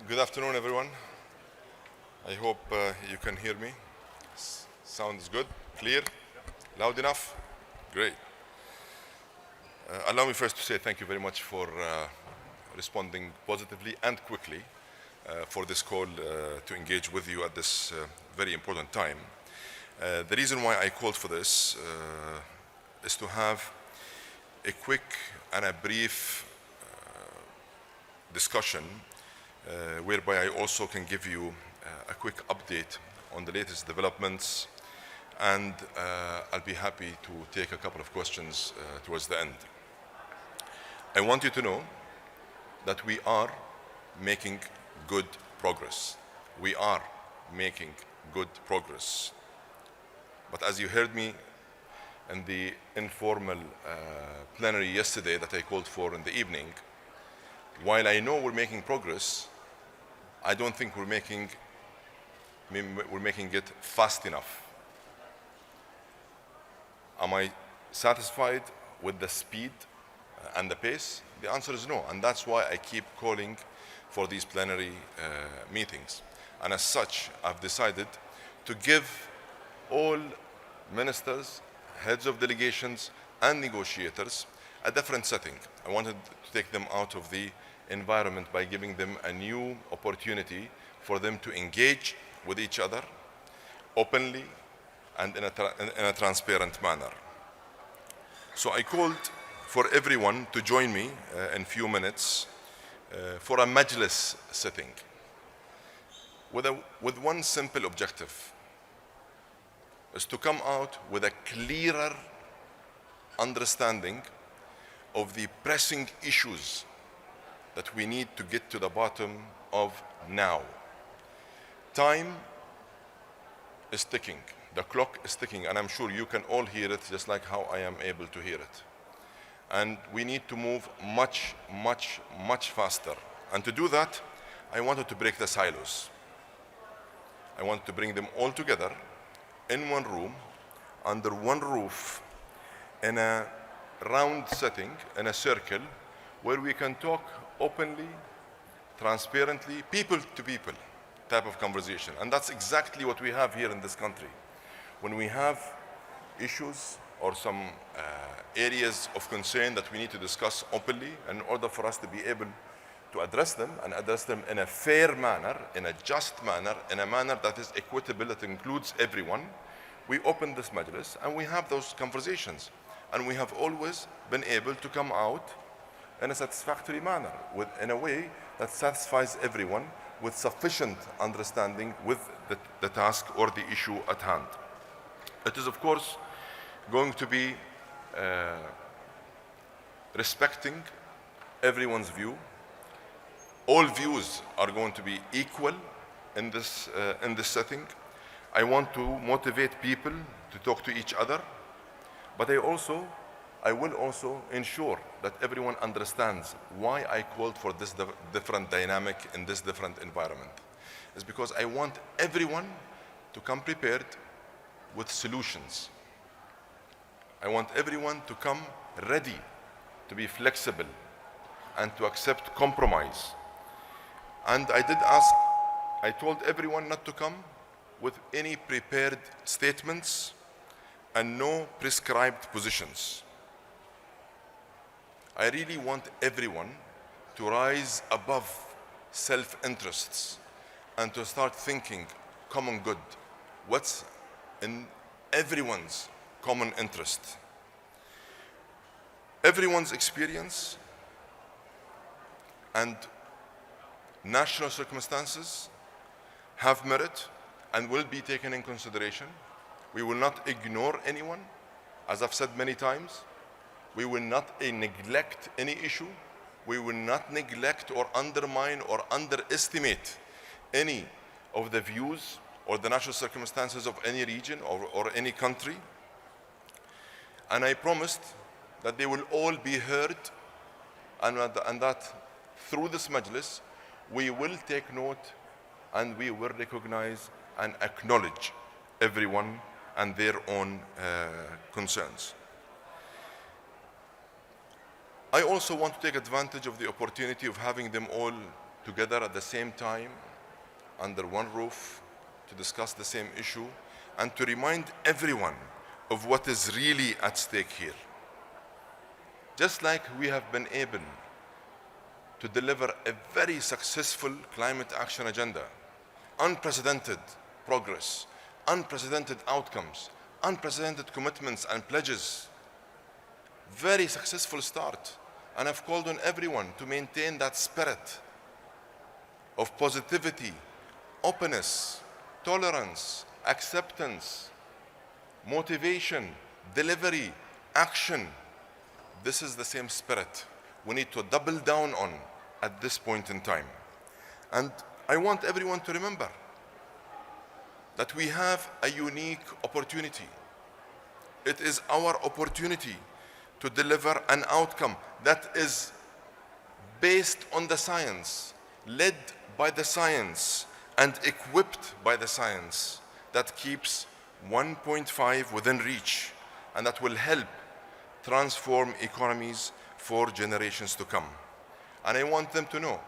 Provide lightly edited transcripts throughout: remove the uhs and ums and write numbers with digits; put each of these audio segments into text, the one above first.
Good afternoon, everyone. I hope you can hear me. Sound is good, clear, loud enough? Great. Allow me first to say thank you very much for responding positively and quickly for this call to engage with you at this very important time. The reason why I called for this is to have a quick and a brief discussion whereby I also can give you a quick update on the latest developments, and I'll be happy to take a couple of questions towards the end. I want you to know that we are making good progress. We are making good progress. But as you heard me in the informal plenary yesterday that I called for in the evening, while I know we're making progress, I don't think we're making it fast enough. Am I satisfied with the speed and the pace? The answer is no, and that's why I keep calling for these plenary meetings. And as such, I've decided to give all ministers, heads of delegations, and negotiators a different setting. I wanted to take them out of the environment by giving them a new opportunity for them to engage with each other openly and in a transparent manner. So I called for everyone to join me in a few minutes for a majlis sitting with one simple objective, is to come out with a clearer understanding of the pressing issues that we need to get to the bottom of now. Time is ticking, the clock is ticking, and I'm sure you can all hear it just like how I am able to hear it. And we need to move much, much, much faster. And to do that, I wanted to break the silos. I wanted to bring them all together in one room, under one roof, in a round setting, in a circle, where we can talk openly, transparently, people to people type of conversation. And that's exactly what we have here in this country. When we have issues or some areas of concern that we need to discuss openly, in order for us to be able to address them, and address them in a fair manner, in a just manner, in a manner that is equitable, that includes everyone, we open this majlis and we have those conversations. And we have always been able to come out in a satisfactory manner, in a way that satisfies everyone with sufficient understanding with the task or the issue at hand. It is, of course, going to be respecting everyone's view. All views are going to be equal in this setting. I want to motivate people to talk to each other, but I will also ensure that everyone understands why I called for this different dynamic in this different environment. It's because I want everyone to come prepared with solutions. I want everyone to come ready to be flexible and to accept compromise. And I told everyone not to come with any prepared statements and no prescribed positions. I really want everyone to rise above self-interests and to start thinking common good. What's in everyone's common interest? Everyone's experience and national circumstances have merit and will be taken in consideration. We will not ignore anyone, as I've said many times. We will not neglect any issue. We will not neglect or undermine or underestimate any of the views or the national circumstances of any region or any country. And I promised that they will all be heard, and that through this majlis, we will take note and we will recognize and acknowledge everyone and their own concerns. I also want to take advantage of the opportunity of having them all together at the same time, under one roof, to discuss the same issue, and to remind everyone of what is really at stake here. Just like we have been able to deliver a very successful climate action agenda, unprecedented progress, unprecedented outcomes, unprecedented commitments and pledges, very successful start. And I've called on everyone to maintain that spirit of positivity, openness, tolerance, acceptance, motivation, delivery, action. This is the same spirit we need to double down on at this point in time. And I want everyone to remember that we have a unique opportunity. It is our opportunity to deliver an outcome that is based on the science, led by the science, and equipped by the science, that keeps 1.5 within reach, and that will help transform economies for generations to come. And I want them to know,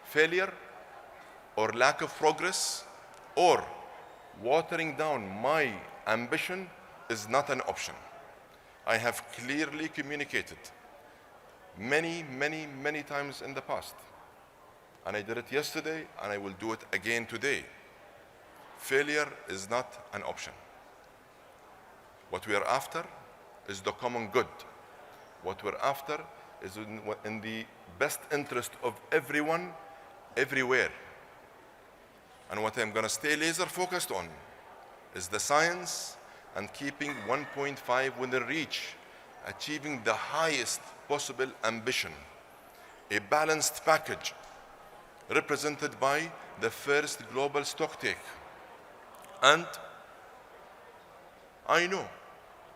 failure or lack of progress or watering down my ambition is not an option. I have clearly communicated many times in the past, and I did it yesterday and I will do it again today. Failure is not an option. What we are after is the common good. What we're after is in the best interest of everyone, everywhere. And what I'm going to stay laser focused on is the science and keeping 1.5 within reach, achieving the highest possible ambition, a balanced package represented by the first global stocktake. And I know,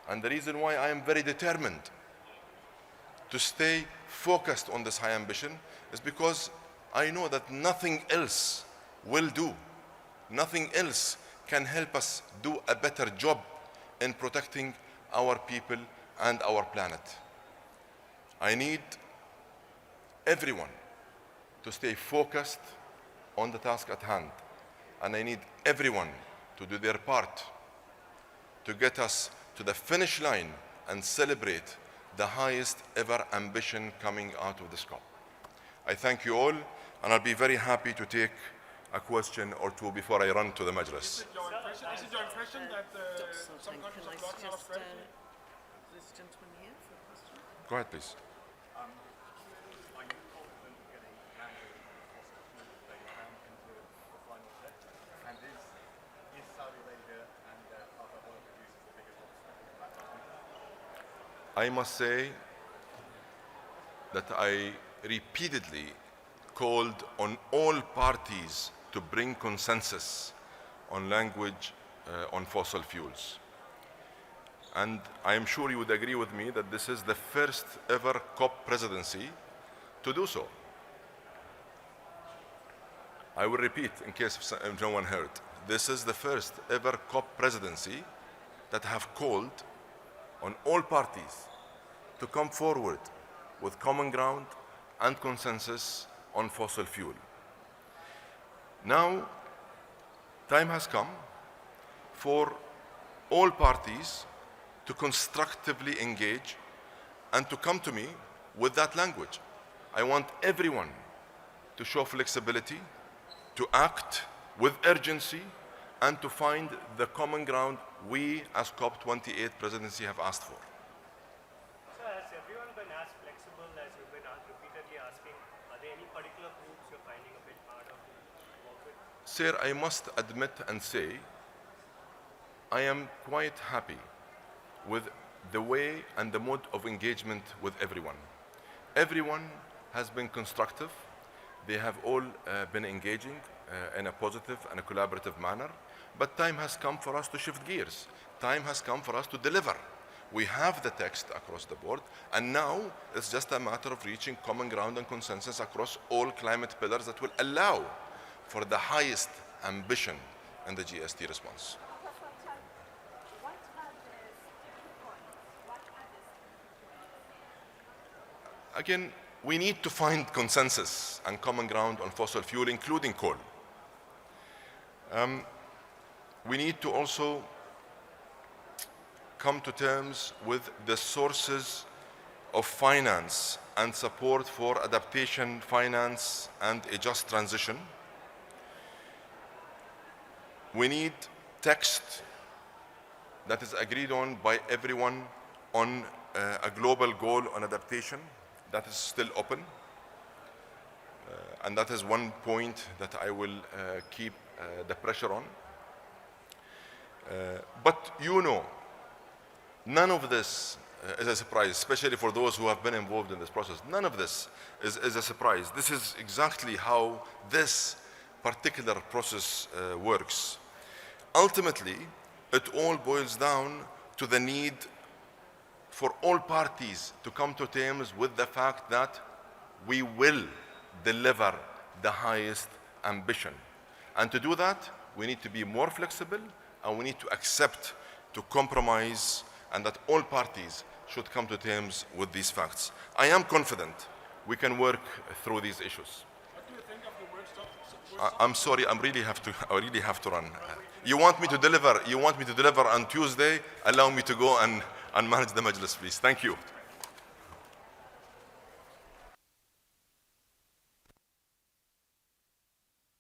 and the reason why I am very determined to stay focused on this high ambition is because I know that nothing else will do. Nothing else can help us do a better job in protecting our people and our planet. I need everyone to stay focused on the task at hand, and I need everyone to do their part to get us to the finish line and celebrate the highest ever ambition coming out of this COP. I thank you all, and I'll be very happy to take a question or two before I run to the Majlis. Is it your impression that some countries have lost a lot of credit? This gentleman here for a question. Go ahead, please. Are you confident getting Mandarin into the final step? And is Saudi Arabia and other oil producers the biggest obstacle at that point? I must say that I repeatedly called on all parties to bring consensus on language on fossil fuels. And I am sure you would agree with me that this is the first ever COP presidency to do so. I will repeat in case no one heard. This is the first ever COP presidency that have called on all parties to come forward with common ground and consensus on fossil fuel. Now, time has come for all parties to constructively engage and to come to me with that language. I want everyone to show flexibility, to act with urgency, and to find the common ground we as COP28 presidency have asked for. So has everyone been as flexible as you've been repeatedly asking? Are there any particular groups you're finding a bit harder to work with? Sir, I must admit and say, I am quite happy with the way and the mode of engagement with everyone. Everyone has been constructive. They have all been engaging in a positive and a collaborative manner. But time has come for us to shift gears. Time has come for us to deliver. We have the text across the board, and now it's just a matter of reaching common ground and consensus across all climate pillars that will allow for the highest ambition in the GST response. Again, we need to find consensus and common ground on fossil fuel, including coal. We need to also come to terms with the sources of finance and support for adaptation finance and a just transition. We need text that is agreed on by everyone on a global goal on adaptation that is still open. And that is one point that I will keep the pressure on. But you know, none of this is a surprise, especially for those who have been involved in this process. None of this is a surprise. This is exactly how this particular process works. Ultimately, it all boils down to the need for all parties to come to terms with the fact that we will deliver the highest ambition. And to do that, we need to be more flexible, and we need to accept to compromise, and that all parties should come to terms with these facts. I am confident we can work through these issues. What do you think of the workshop? I'm sorry, I really have to run. You want me to deliver on Tuesday? Allow me to go and manage the Majlis, please. Thank you.